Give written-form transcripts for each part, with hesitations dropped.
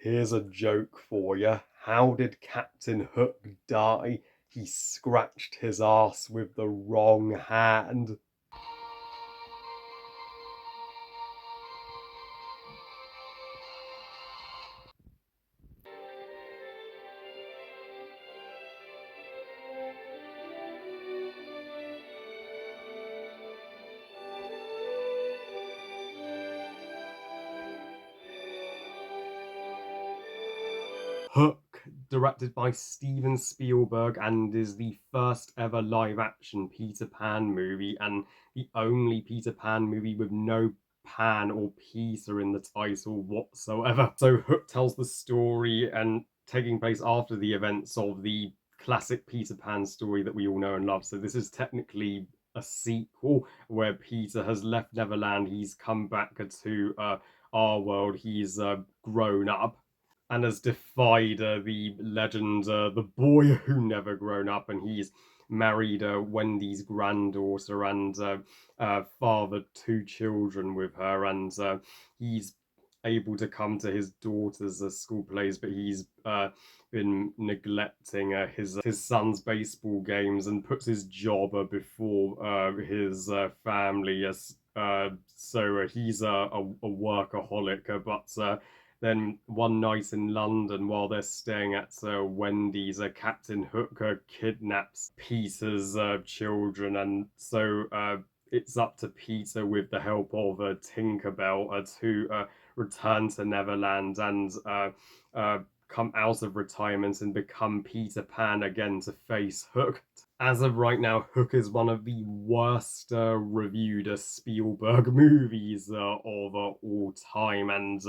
Here's a joke for you. How did Captain Hook die? He scratched his arse with the wrong hand. Hook, directed by Steven Spielberg, and is the first ever live action Peter Pan movie, and the only Peter Pan movie with no Pan or Peter in the title whatsoever. So Hook tells the story and taking place after the events of the classic Peter Pan story that we all know and love. So this is technically a sequel where Peter has left Neverland, he's come back to our world, he's grown up and has defied the legend, the boy who never grown up, and he's married Wendy's granddaughter and fathered two children with her, and he's able to come to his daughter's school plays, but he's been neglecting his son's baseball games and puts his job before his family. So he's a workaholic, but then one night in London, while they're staying at Wendy's, Captain Hook kidnaps Peter's children, and so it's up to Peter, with the help of Tinkerbell, to return to Neverland and come out of retirement and become Peter Pan again to face Hook. As of right now, Hook is one of the worst reviewed Spielberg movies of all time, and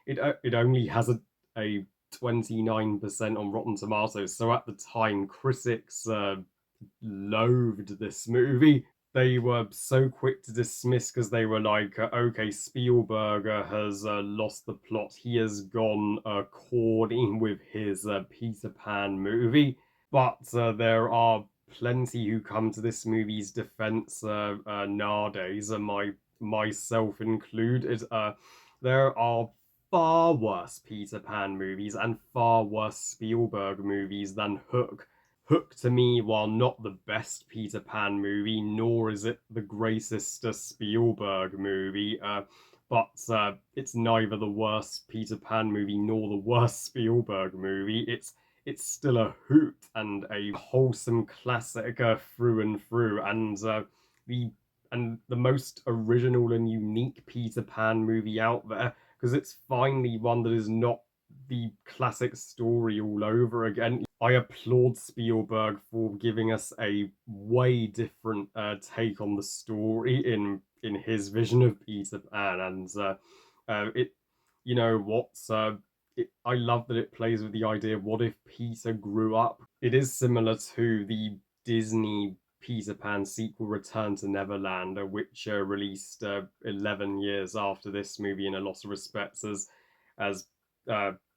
it only has a 29% on Rotten Tomatoes. So at the time, critics loathed this movie. They were so quick to dismiss because they were like, okay, Spielberg has lost the plot. He has gone corny with his Peter Pan movie. But there are plenty who come to this movie's defense nowadays, myself included. There are far worse Peter Pan movies and far worse Spielberg movies than Hook. Hook, to me, while not the best Peter Pan movie, nor is it the greatest Spielberg movie, but it's neither the worst Peter Pan movie nor the worst Spielberg movie. It's still a hoot and a wholesome classic through and through, the the most original and unique Peter Pan movie out there, because it's finally one that is not the classic story all over again. I applaud Spielberg for giving us a way different take on the story in his vision of Peter Pan, and it, you know what, I love that it plays with the idea of what if Peter grew up. It is similar to the Disney Peter Pan sequel, Return to Neverland, which released 11 years after this movie in a lot of respects, as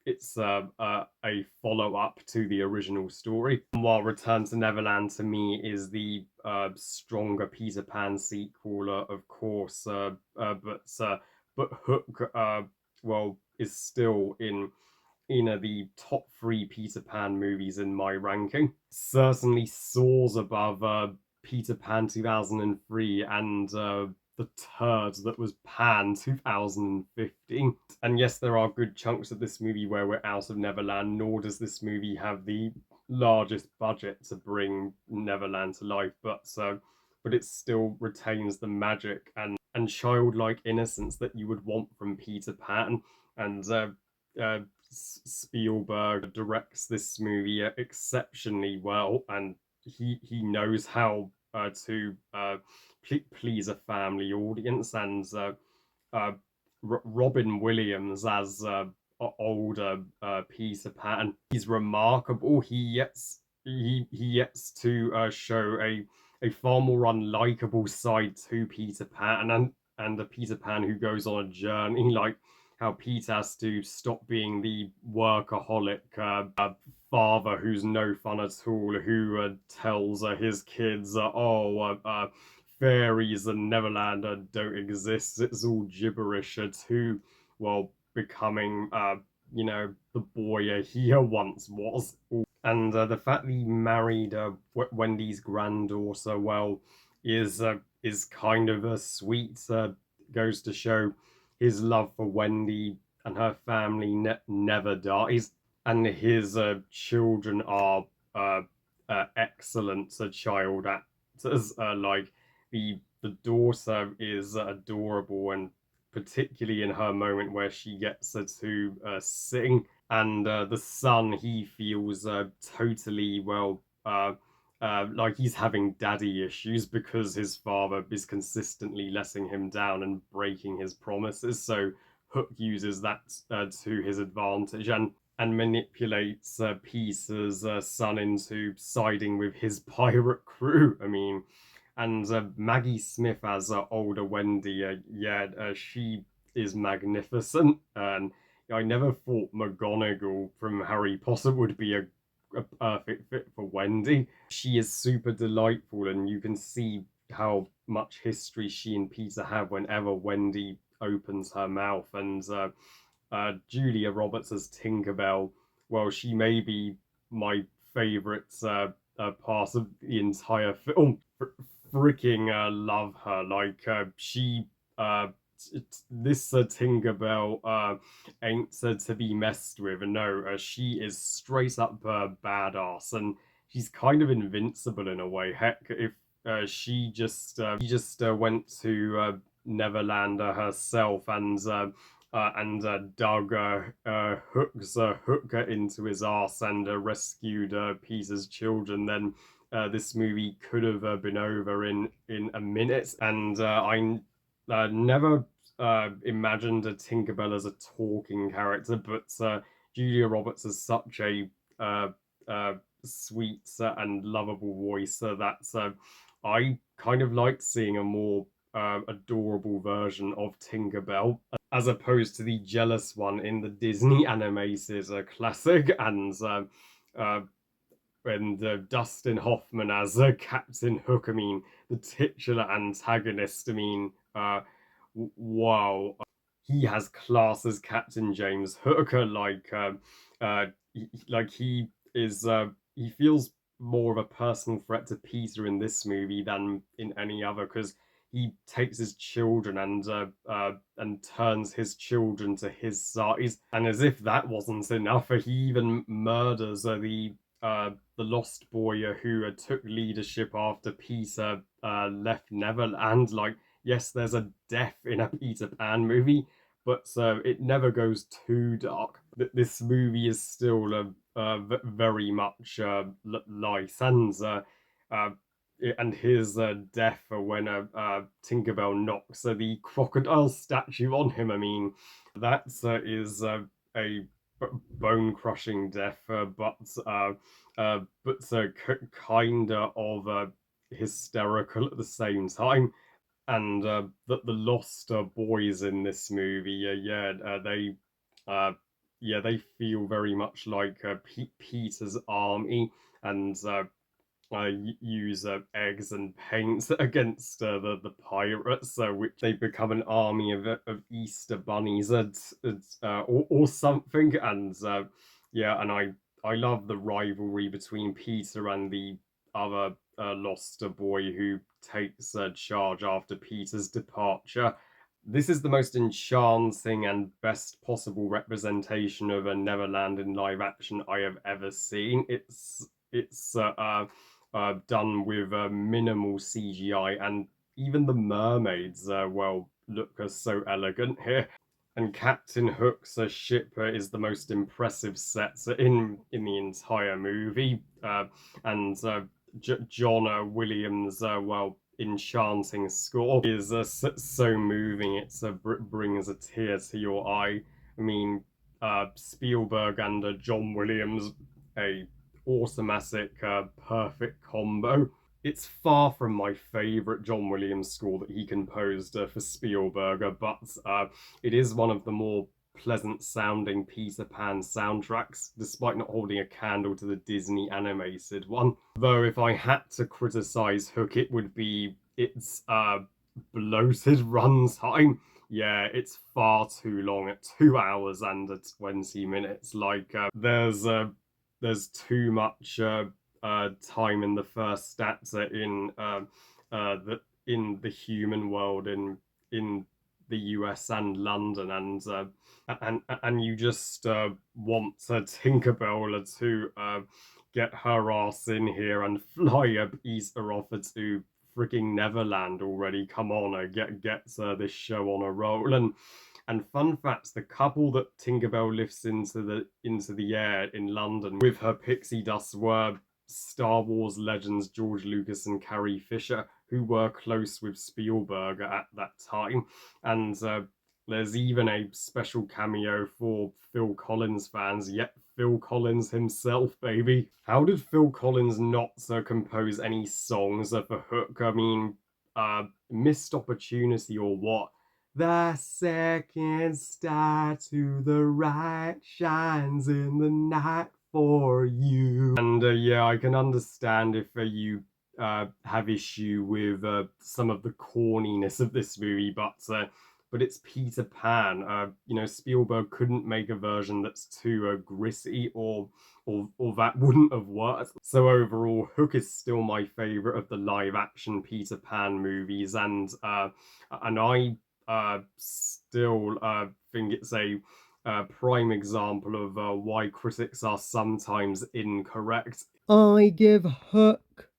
it's a follow up to the original story. While Return to Neverland to me is the stronger Peter Pan sequel, of course, but Hook, well, is still in the top three Peter Pan movies in my ranking. Certainly soars above Peter Pan 2003 and the turd that was Pan 2015. And yes, there are good chunks of this movie where we're out of Neverland, nor does this movie have the largest budget to bring Neverland to life, but it still retains the magic and childlike innocence that you would want from Peter Pan. And Spielberg directs this movie exceptionally well, and he knows how to please a family audience. And uh, Robin Williams as older Peter Pan, he's remarkable. He gets to show a far more unlikable side to Peter Pan, and a Peter Pan who goes on a journey, like how Pete has to stop being the workaholic father who's no fun at all, who tells his kids, fairies and Neverland don't exist, it's all gibberish, to, well, becoming the boy he once was. And the fact that he married Wendy's granddaughter, well, is kind of a sweet. Goes to show his love for Wendy and her family never dies, and his children are uh, excellent child actors. Like the daughter is adorable, and particularly in her moment where she gets to sing, and the son he feels totally like he's having daddy issues because his father is consistently letting him down and breaking his promises. So Hook uses that to his advantage, and manipulates Peter's son into siding with his pirate crew. I mean, and Maggie Smith as older Wendy, yeah, she is magnificent. And I never thought McGonagall from Harry Potter would be a perfect fit for Wendy. She is super delightful, and you can see how much history she and Peter have whenever Wendy opens her mouth. And Julia Roberts as Tinkerbell, well, she may be my favourite part of the entire film. Freaking love her. Like she this Tinkerbell ain't to be messed with. And no, she is straight up badass, and she's kind of invincible in a way. Heck, if she just went to Neverland herself and dug Hook's hooker into his arse and rescued Peter's children, then this movie could have been over in a minute. And I never imagined a Tinkerbell as a talking character, but Julia Roberts is such a uh, uh, sweet and lovable voice that I kind of like seeing a more adorable version of Tinkerbell as opposed to the jealous one in the Disney animated classic. Uh, and Dustin Hoffman as Captain Hook. I mean, the titular antagonist. I mean, wow, he has class as Captain James Hooker. Like he is. He feels more of a personal threat to Peter in this movie than in any other, because he takes his children and turns his children to his side. And as if that wasn't enough, he even murders the lost boy who took leadership after Peter left Neverland. Like, yes, there's a death in a Peter Pan movie, but it never goes too dark. This movie is still very much light, uh, and his death when Tinkerbell knocks the crocodile statue on him. I mean, that is a bone crushing death, kind of hysterical at the same time. And the lost boys in this movie, uh, yeah, they feel very much like Peter's army, and use eggs and paint against the pirates, which they become an army of Easter bunnies or something. And yeah, and I love the rivalry between Peter and the other lost boy who takes charge after Peter's departure. This is the most enchanting and best possible representation of a Neverland in live action I have ever seen. It's done with minimal CGI, and even the mermaids, well, look so elegant here. And Captain Hook's ship is the most impressive set in the entire movie. And John Williams, well, enchanting score is so moving. It brings a tear to your eye. I mean, Spielberg and John Williams, a automatic perfect combo. It's far from my favorite John Williams score that he composed for Spielberg, but it is one of the more pleasant sounding Peter Pan soundtracks, despite not holding a candle to the Disney animated one. Though, if I had to criticize Hook, it would be its bloated runtime. Yeah, it's far too long at 2 hours and 20 minutes. Like, there's too much time in the first stanza in the human world in the US and London, and you just want Tinkerbell to get her ass in here and fly a Easter offer to freaking Neverland already. Come on, get this show on a roll. And fun fact: the couple that Tinkerbell lifts into the air in London with her pixie dust were Star Wars legends George Lucas and Carrie Fisher, who were close with Spielberg at that time. And there's even a special cameo for Phil Collins fans. Yet Phil Collins himself, baby. How did Phil Collins not compose any songs for Hook? I mean, missed opportunity or what? The second star to the right shines in the night for you. And yeah, I can understand if you have issue with some of the corniness of this movie, but it's Peter Pan. Spielberg couldn't make a version that's too gritty, or that wouldn't have worked. So overall, Hook is still my favorite of the live action Peter Pan movies, and I still think it's a prime example of why critics are sometimes incorrect. I give Hook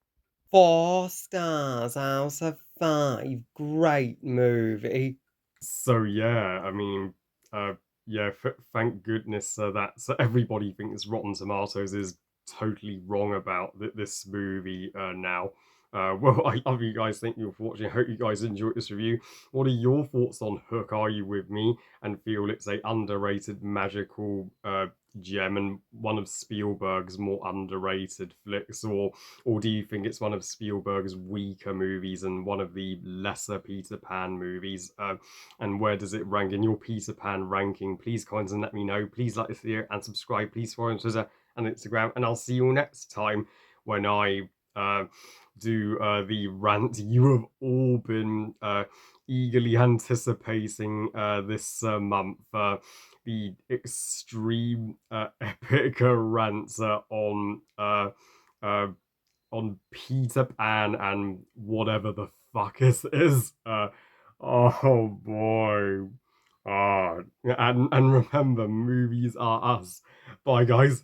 4 stars out of 5. Great movie. So yeah, I mean, uh, yeah, thank goodness that everybody thinks Rotten Tomatoes is totally wrong about this movie now. Well, I love you guys. Thank you for watching. I hope you guys enjoyed this review. What are your thoughts on Hook? Are you with me and feel it's a underrated magical gem and one of Spielberg's more underrated flicks, or do you think it's one of Spielberg's weaker movies and one of the lesser Peter Pan movies? And where does it rank in your Peter Pan ranking? Please comment and let me know. Please like this video and subscribe. Please follow on Twitter and Instagram. And I'll see you all next time when I do the rant you have all been eagerly anticipating this month. The extreme epic rant uh, on Peter Pan and whatever the fuck is. Oh boy. And remember, movies are us. Bye, guys.